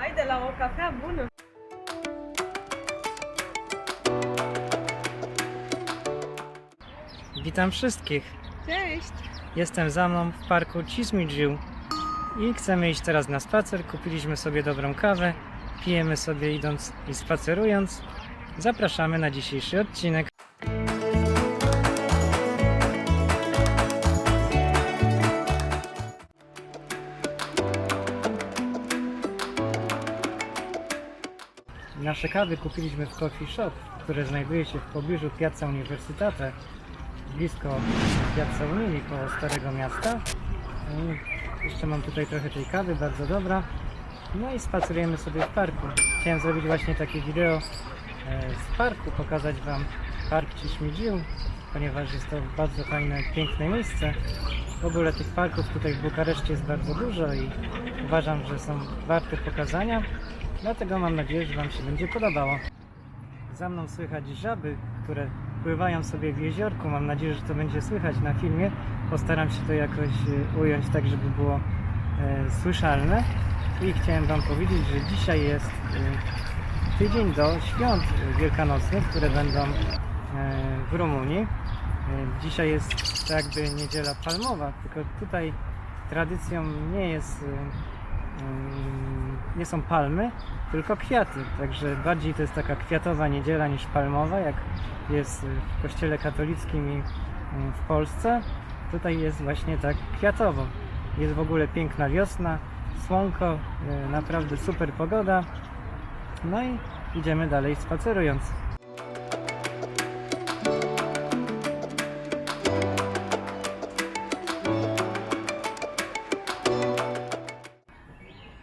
Haide la o cafea bună! Witam wszystkich. Cześć! Jestem za mną w parku Cismigiu i chcemy iść teraz na spacer. Kupiliśmy sobie dobrą kawę, pijemy sobie idąc i spacerując. Zapraszamy na dzisiejszy odcinek. Nasze kawy kupiliśmy w coffee shop, które znajduje się w pobliżu Piazza Universitate, blisko Piazza Unii, koło Starego Miasta. I jeszcze mam tutaj trochę tej kawy, bardzo dobra. No i spacerujemy sobie w parku. Chciałem zrobić właśnie takie wideo z parku, pokazać Wam park Cismigiu, ponieważ jest to bardzo fajne, piękne miejsce. W ogóle tych parków tutaj w Bukareszcie jest bardzo dużo i uważam, że są warte pokazania. Dlatego mam nadzieję, że Wam się będzie podobało. Za mną słychać żaby, które pływają sobie w jeziorku. Mam nadzieję, że to będzie słychać na filmie. Postaram się to jakoś ująć tak, żeby było słyszalne. I chciałem Wam powiedzieć, że dzisiaj jest tydzień do świąt wielkanocnych, które będą w Rumunii. Dzisiaj jest tak jakby niedziela palmowa, tylko tutaj tradycją nie są palmy, tylko kwiaty, także bardziej to jest taka kwiatowa niedziela niż palmowa, jak jest w kościele katolickim i w Polsce. Tutaj jest właśnie tak kwiatowo. Jest w ogóle piękna wiosna, słonko, naprawdę super pogoda. No i idziemy dalej spacerując.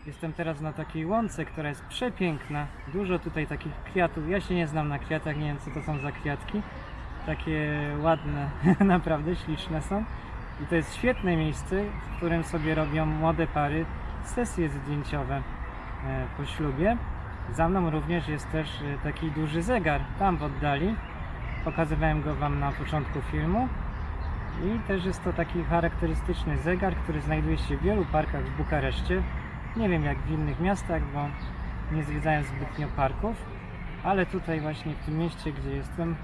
Jestem teraz na takiej łące, która jest przepiękna. Dużo tutaj takich kwiatów. Ja się nie znam na kwiatach, nie wiem co to są za kwiatki. Takie ładne, naprawdę śliczne są. I to jest świetne miejsce, w którym sobie robią młode pary sesje zdjęciowe po ślubie. Za mną również jest też taki duży zegar, tam w oddali. Pokazywałem go Wam na początku filmu. I też jest to taki charakterystyczny zegar, który znajduje się w wielu parkach w Bukareszcie. Nie wiem jak w innych miastach, bo nie zwiedzałem zbytnio parków, ale tutaj właśnie w tym mieście, gdzie jestem,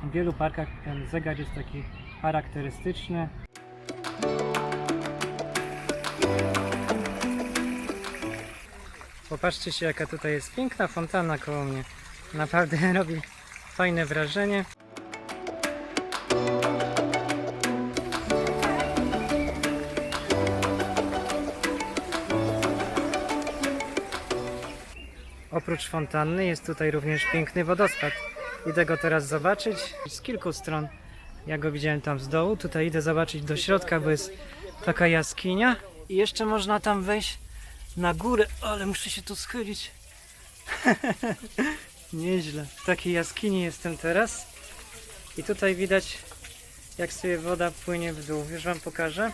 w wielu parkach ten zegar jest taki charakterystyczny. Popatrzcie się, jaka tutaj jest piękna fontanna koło mnie. Naprawdę robi fajne wrażenie. Oprócz fontanny jest tutaj również piękny wodospad. Idę go teraz zobaczyć z kilku stron. Ja go widziałem tam z dołu. Tutaj idę zobaczyć do środka, bo jest taka jaskinia. I jeszcze można tam wejść na górę. Ale muszę się tu schylić. Nieźle. W takiej jaskini jestem teraz. I tutaj widać, jak sobie woda płynie w dół. Już Wam pokażę.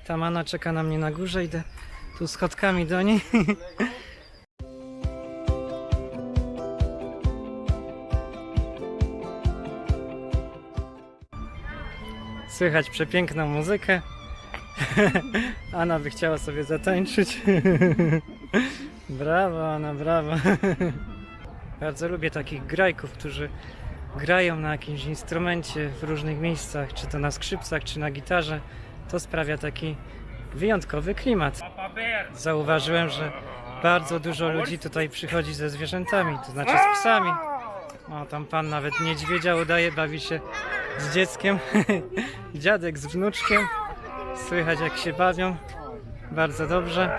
Ta mana czeka na mnie na górze, idę tu schodkami do niej. Słychać przepiękną muzykę. Anna by chciała sobie zatańczyć. Brawo, Anna, brawo. Bardzo lubię takich grajków, którzy grają na jakimś instrumencie w różnych miejscach, czy to na skrzypcach, czy na gitarze. To sprawia taki wyjątkowy klimat. Zauważyłem, że bardzo dużo ludzi tutaj przychodzi ze zwierzętami, to znaczy z psami. O, tam pan nawet niedźwiedzia udaje, bawi się z dzieckiem. Dziadek z wnuczkiem. Słychać jak się bawią. Bardzo dobrze.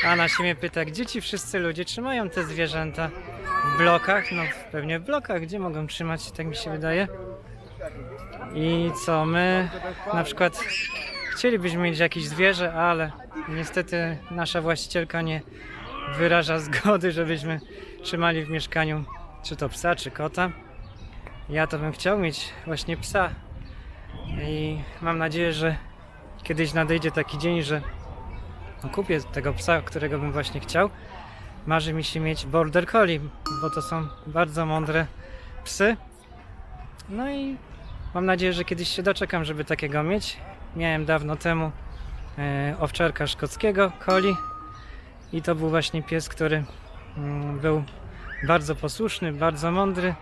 Anna się mnie pyta, gdzie ci wszyscy ludzie trzymają te zwierzęta? W blokach? No pewnie w blokach. Gdzie mogą trzymać, tak mi się wydaje. I co, my na przykład chcielibyśmy mieć jakieś zwierzę, ale niestety nasza właścicielka nie wyraża zgody, żebyśmy trzymali w mieszkaniu czy to psa, czy kota. Ja to bym chciał mieć właśnie psa i mam nadzieję, że kiedyś nadejdzie taki dzień, że kupię tego psa, którego bym właśnie chciał. Marzy mi się mieć border collie, bo to są bardzo mądre psy. No i Mam nadzieję, że kiedyś się doczekam, żeby takiego mieć. Miałem dawno temu owczarka szkockiego, Collie, i to był właśnie pies, który był bardzo posłuszny, bardzo mądry.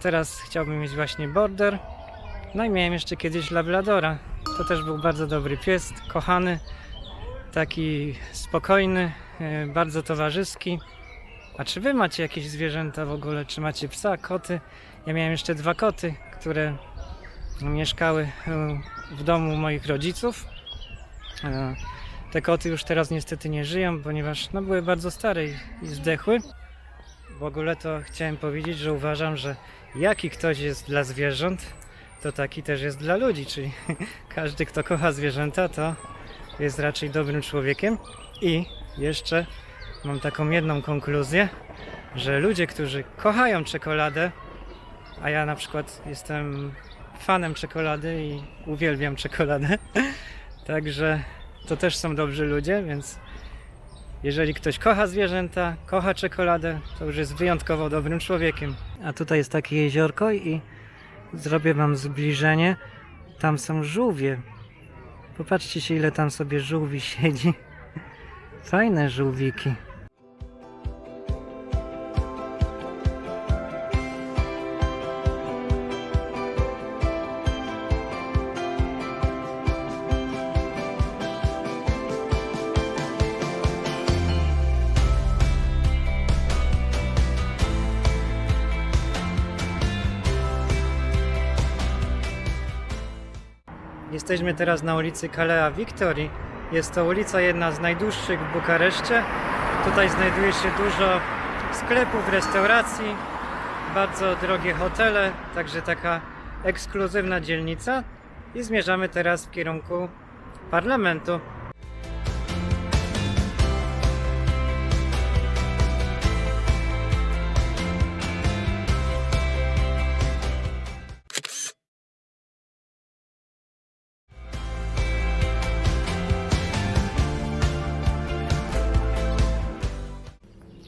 Teraz chciałbym mieć właśnie border. No i miałem jeszcze kiedyś labradora. To też był bardzo dobry pies, kochany, taki spokojny, bardzo towarzyski. A czy wy macie jakieś zwierzęta w ogóle? Czy macie psa, koty? Ja miałem jeszcze 2 koty, które mieszkały w domu moich rodziców. Te koty już teraz niestety nie żyją, ponieważ były bardzo stare i zdechły. W ogóle to chciałem powiedzieć, że uważam, że jaki ktoś jest dla zwierząt, to taki też jest dla ludzi, czyli każdy, kto kocha zwierzęta, to jest raczej dobrym człowiekiem. I jeszcze mam taką jedną konkluzję, że ludzie, którzy kochają czekoladę, a ja na przykład jestem fanem czekolady i uwielbiam czekoladę, także to też są dobrzy ludzie, więc jeżeli ktoś kocha zwierzęta, kocha czekoladę, to już jest wyjątkowo dobrym człowiekiem. A tutaj jest takie jeziorko i zrobię wam zbliżenie. Tam są żółwie. Popatrzcie się, ile tam sobie żółwi siedzi. Fajne żółwiki. Jesteśmy teraz na ulicy Kalea Victorii. Jest to ulica jedna z najdłuższych w Bukareszcie. Tutaj znajduje się dużo sklepów, restauracji, bardzo drogie hotele, także taka ekskluzywna dzielnica. I zmierzamy teraz w kierunku parlamentu.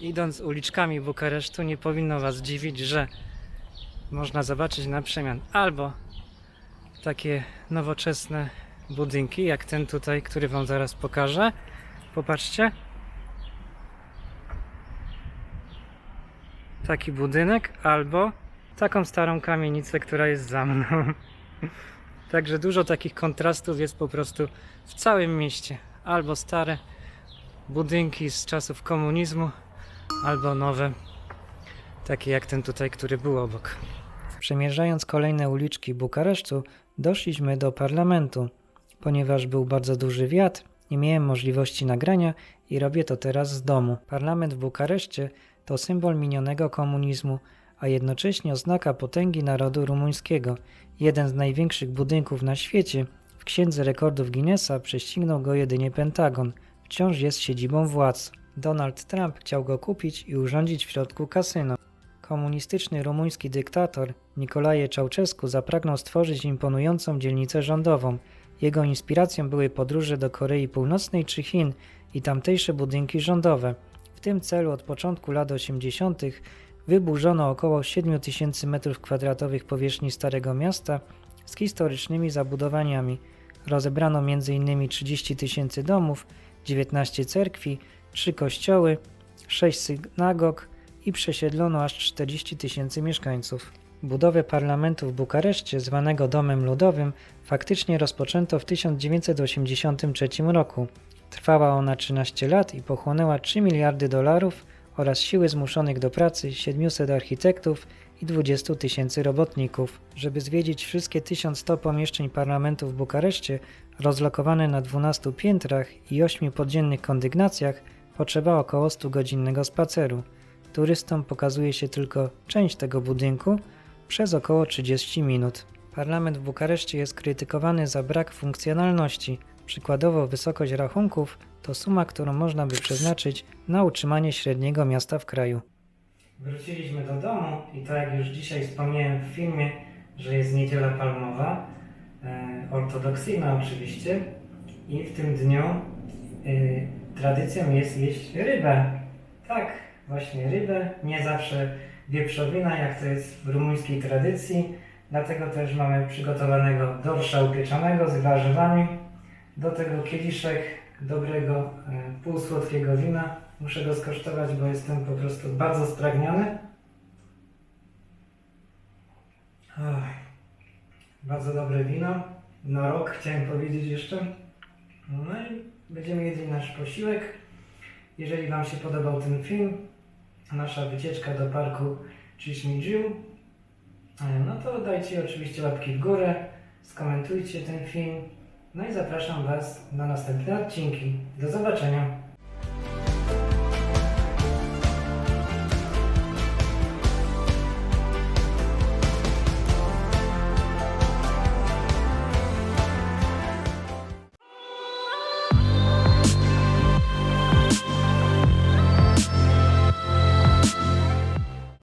Idąc uliczkami Bukaresztu, nie powinno was dziwić, że można zobaczyć na przemian albo takie nowoczesne budynki, jak ten tutaj, który wam zaraz pokażę. Popatrzcie. Taki budynek, albo taką starą kamienicę, która jest za mną. Także dużo takich kontrastów jest po prostu w całym mieście. Albo stare budynki z czasów komunizmu, albo nowe, takie jak ten tutaj, który był obok. Przemierzając kolejne uliczki Bukaresztu, doszliśmy do parlamentu. Ponieważ był bardzo duży wiatr, nie miałem możliwości nagrania i robię to teraz z domu. Parlament w Bukareszcie to symbol minionego komunizmu, a jednocześnie oznaka potęgi narodu rumuńskiego. Jeden z największych budynków na świecie. W księdze rekordów Guinnessa prześcignął go jedynie Pentagon. Wciąż jest siedzibą władz. Donald Trump chciał go kupić i urządzić w środku kasyno. Komunistyczny rumuński dyktator Nicolae Ceausescu zapragnął stworzyć imponującą dzielnicę rządową. Jego inspiracją były podróże do Korei Północnej czy Chin i tamtejsze budynki rządowe. W tym celu od początku lat 80. wyburzono około 7000 m2 powierzchni Starego Miasta z historycznymi zabudowaniami. Rozebrano m.in. 30 000 domów, 19 cerkwi, 3 kościoły, 6 synagog i przesiedlono aż 40 000 mieszkańców. Budowę parlamentu w Bukareszcie, zwanego Domem Ludowym, faktycznie rozpoczęto w 1983 roku. Trwała ona 13 lat i pochłonęła $3 miliardy oraz siły zmuszonych do pracy 700 architektów i 20 000 robotników. Żeby zwiedzić wszystkie 1100 pomieszczeń parlamentu w Bukareszcie, rozlokowane na 12 piętrach i 8 podziemnych kondygnacjach, potrzeba około 100-godzinnego spaceru. Turystom pokazuje się tylko część tego budynku przez około 30 minut. Parlament w Bukareszcie jest krytykowany za brak funkcjonalności. Przykładowo wysokość rachunków to suma, którą można by przeznaczyć na utrzymanie średniego miasta w kraju. Wróciliśmy do domu i tak jak już dzisiaj wspomniałem w filmie, że jest Niedziela Palmowa, ortodoksyjna oczywiście, i w tym dniu tradycją jest jeść rybę. Tak, właśnie rybę, nie zawsze wieprzowina, jak to jest w rumuńskiej tradycji. Dlatego też mamy przygotowanego dorsza upieczonego z warzywami. Do tego kieliszek dobrego, półsłodkiego wina. Muszę go skosztować, bo jestem po prostu bardzo spragniony. Bardzo dobre wino. No rok chciałem powiedzieć jeszcze. No i będziemy jedli nasz posiłek. Jeżeli Wam się podobał ten film, nasza wycieczka do parku Chishmiju, no to dajcie oczywiście łapki w górę, skomentujcie ten film. No i zapraszam Was na następne odcinki. Do zobaczenia.